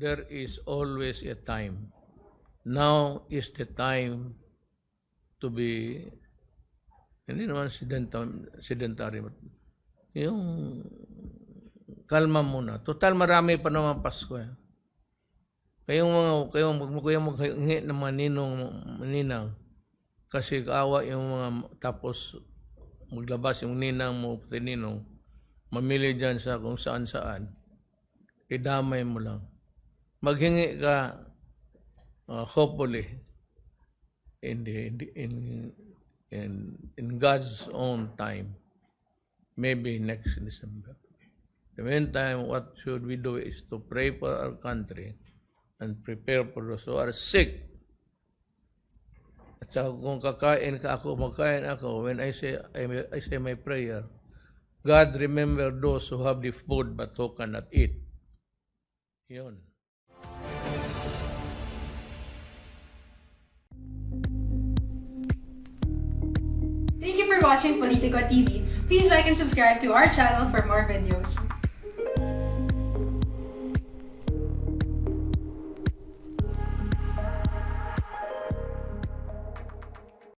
there is always a time. Now is the time to be, hindi naman sedentary, yung kalma muna. Total marami pa naman Pasko. Kayong maghingi ng mga ninang, kasi kaawa yung mga, tapos maglabas yung ninang mo, pati ninong, mamili dyan sa kung saan-saan, idamay mo lang. Maghingi ka, hopefully, in God's own time, maybe next December. In the meantime, what should we do is to pray for our country and prepare for those who are sick. At saka kung magkain ako, when I say my prayer, God remember those who have the food but who cannot eat. Yun. Thank you for watching Politico TV. Please like and subscribe to our channel for more videos.